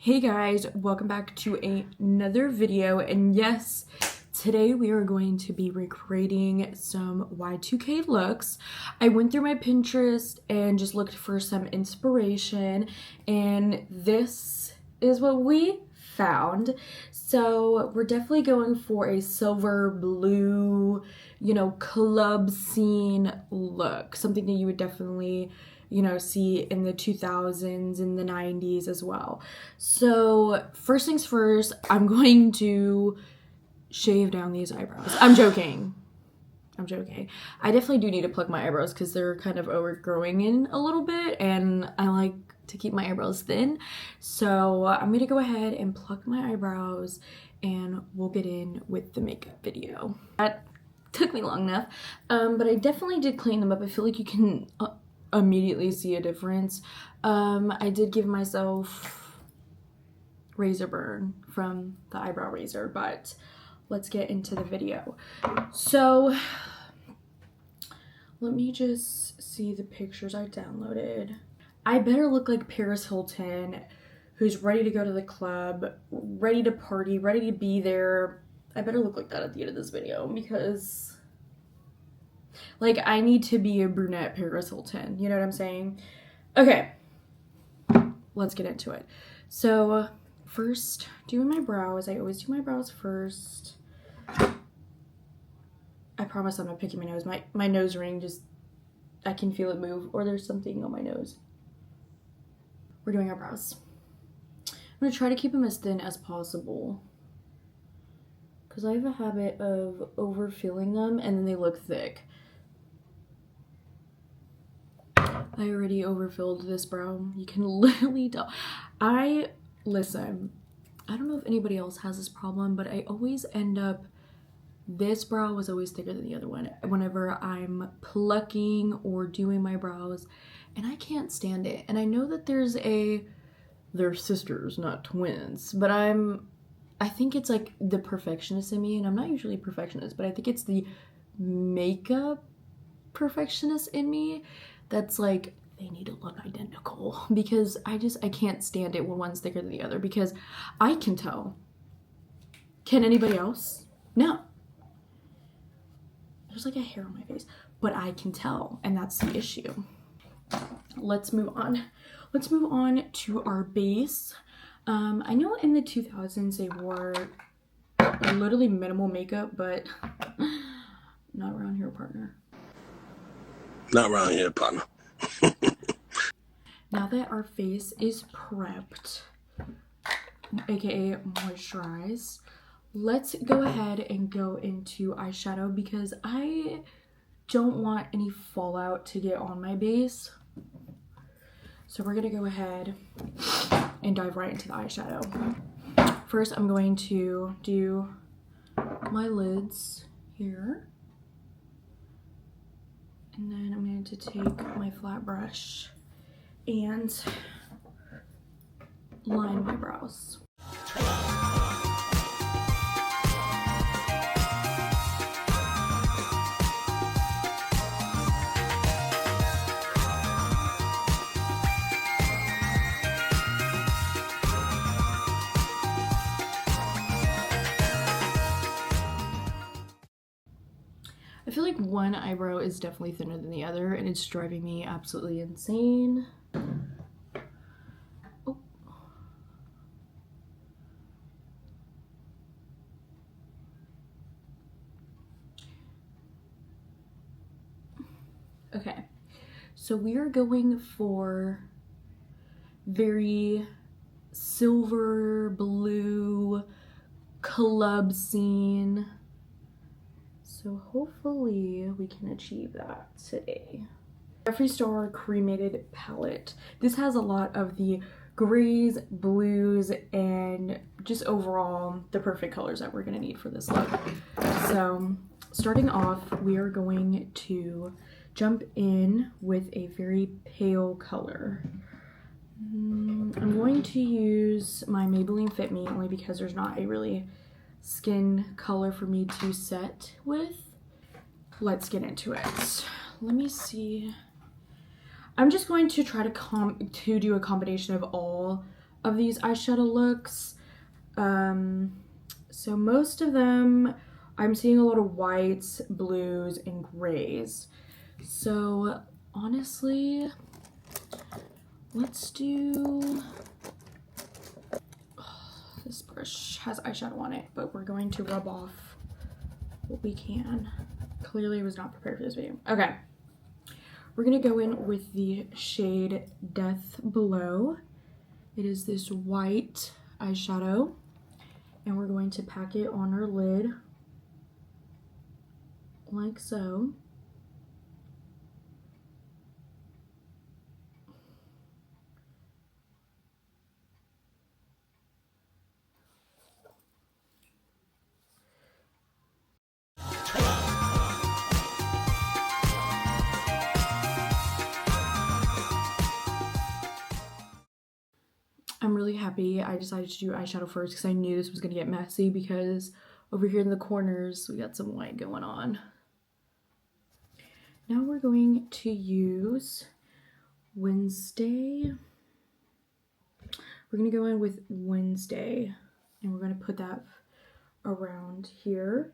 Hey guys, welcome back to another video, and yes, today we are going to be recreating some Y2K looks. I went through my Pinterest and just looked for some inspiration, and this is what we found. So we're definitely going for a silver blue, club scene look, something that you would definitely see in the 2000s and the 90s as well. So first things first, I'm going to shave down these eyebrows. I'm joking. I definitely do need to pluck my eyebrows because they're kind of overgrowing in a little bit, and I like to keep my eyebrows thin. So I'm gonna go ahead and pluck my eyebrows and we'll get in with the makeup video. That took me long enough, but I definitely did clean them up. I feel like you can immediately see a difference. I did give myself razor burn from the eyebrow razor, but let's get into the video. So let me just see the pictures I downloaded. I better look like Paris Hilton, who's ready to go to the club, ready to party, ready to be there. I better look like that at the end of this video because I need to be a brunette Paris Hilton. You know what I'm saying? Okay, let's get into it. So first, doing my brows. I always do my brows first. I promise I'm not picking my nose. My nose ring just, I can feel it move, or there's something on my nose. We're doing our brows. I'm gonna try to keep them as thin as possible because I have a habit of overfilling them and then they look thick. I already overfilled this brow. You can literally tell. Listen, I don't know if anybody else has this problem, but I always end up, this brow was always thicker than the other one whenever I'm plucking or doing my brows, and I can't stand it. And I know that they're sisters, not twins, but I think it's like the perfectionist in me, and I'm not usually a perfectionist, but I think it's the makeup perfectionist in me that's like, they need to look identical, because I can't stand it when one's thicker than the other, because I can tell. Can anybody else? No. There's like a hair on my face, but I can tell, and that's the issue. Let's move on. Let's move on to our base. I know in the 2000s they wore literally minimal makeup, but not around here, partner. Not around here, partner. Now that our face is prepped, aka moisturized, let's go ahead and go into eyeshadow because I don't want any fallout to get on my base. So we're gonna go ahead and dive right into the eyeshadow. First, I'm going to do my lids here. And then I'm going to take my flat brush and line my brows. I feel like one eyebrow is definitely thinner than the other, and it's driving me absolutely insane. Oh. Okay, so we are going for very silver blue club scene. So hopefully we can achieve that today. Jeffree Star Cremated Palette. This has a lot of the grays, blues, and just overall the perfect colors that we're gonna need for this look. So starting off, we are going to jump in with a very pale color. I'm going to use my Maybelline Fit Me only because there's not a really skin color for me to set with. Let's get into it. Let me see. I'm just going to try to do a combination of all of these eyeshadow looks. So most of them, I'm seeing a lot of whites, blues, and grays. So honestly, let's do, this brush has eyeshadow on it, but we're going to rub off what we can. Clearly I was not prepared for this video. Okay, we're gonna go in with the shade Death Below. It is this white eyeshadow, and we're going to pack it on our lid like so. I'm really happy I decided to do eyeshadow first because I knew this was going to get messy, because over here in the corners we got some white going on. Now we're going to use Wednesday. We're going to go in with Wednesday, and we're going to put that around here.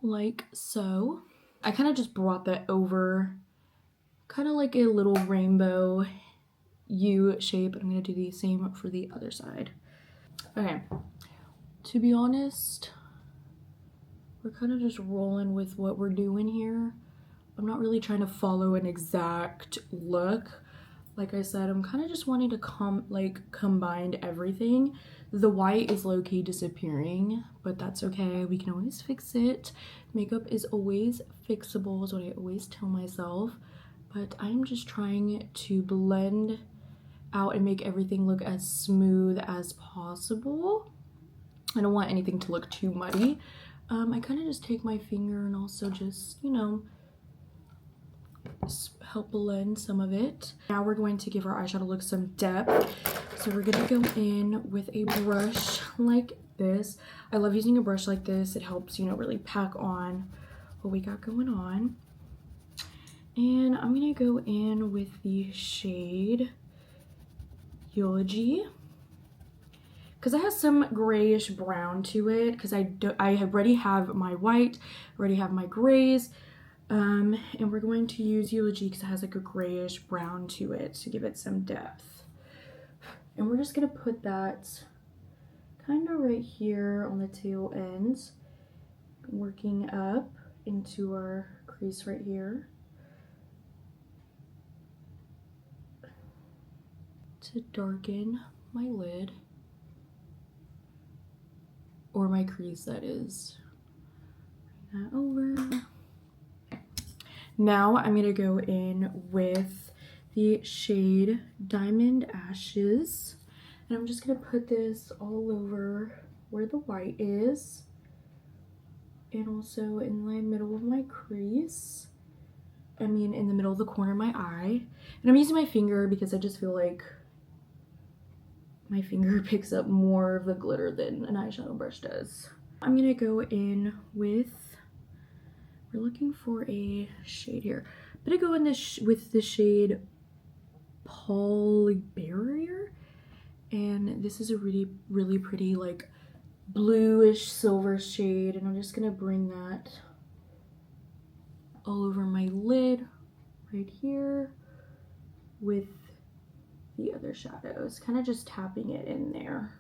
Like so. I kind of just brought that over, kind of like a little rainbow U shape. I'm going to do the same for the other side. Okay, to be honest, we're kind of just rolling with what we're doing here. I'm not really trying to follow an exact look. Like I said, I'm kind of just wanting to combine everything. The white is low-key disappearing, but that's okay. We can always fix it. Makeup is always fixable, is what I always tell myself. But I'm just trying to blend out and make everything look as smooth as possible. I don't want anything to look too muddy. I kind of just take my finger and also just, you know, help blend some of it. Now we're going to give our eyeshadow look some depth. So we're gonna go in with a brush like this. I love using a brush like this. It helps, you know, really pack on what we got going on. And I'm gonna go in with the shade Eulogy, because it has some grayish brown to it, because I already have my white, already have my grays. And we're going to use Eulogy because it has like a grayish brown to it to give it some depth. And we're just gonna put that kind of right here on the tail ends, working up into our crease right here to darken my lid, or my crease, that is. Bring that over. Now I'm gonna go in with the shade Diamond Ashes, and I'm just gonna put this all over where the white is, and also in the middle of my crease. I mean, in the middle of the corner of my eye. And I'm using my finger because I just feel like my finger picks up more of the glitter than an eyeshadow brush does. I'm gonna go in with, we're looking for a shade here. I'm gonna go in this with the shade Polybarrier, and this is a really pretty like bluish silver shade, and I'm just gonna bring that all over my lid right here with the other shadows, kind of just tapping it in there.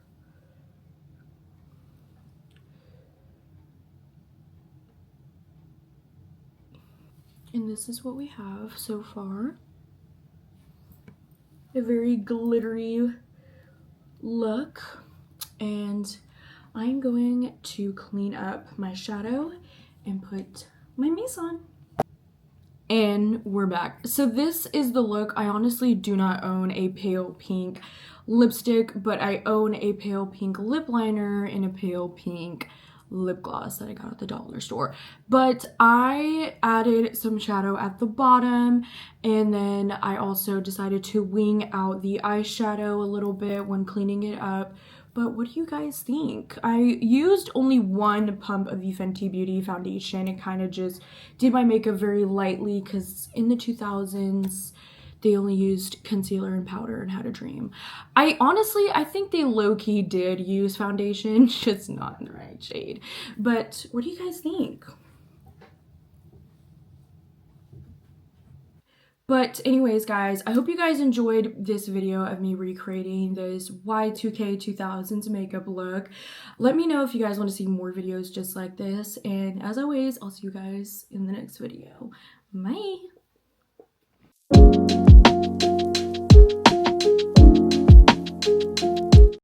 And this is what we have so far. A very glittery look. And I'm going to clean up my shadow and put my mise on. And we're back. So this is the look. I honestly do not own a pale pink lipstick, but I own a pale pink lip liner and a pale pink lip gloss that I got at the dollar store. But I added some shadow at the bottom, and then I also decided to wing out the eyeshadow a little bit when cleaning it up. But what do you guys think? I used only one pump of the Fenty Beauty foundation and kind of just did my makeup very lightly, because in the 2000s they only used concealer and powder and had a dream. I think they low-key did use foundation, just not in the right shade. But what do you guys think? But anyways, guys, I hope you guys enjoyed this video of me recreating this Y2K 2000s makeup look. Let me know if you guys want to see more videos just like this. And as always, I'll see you guys in the next video. Bye!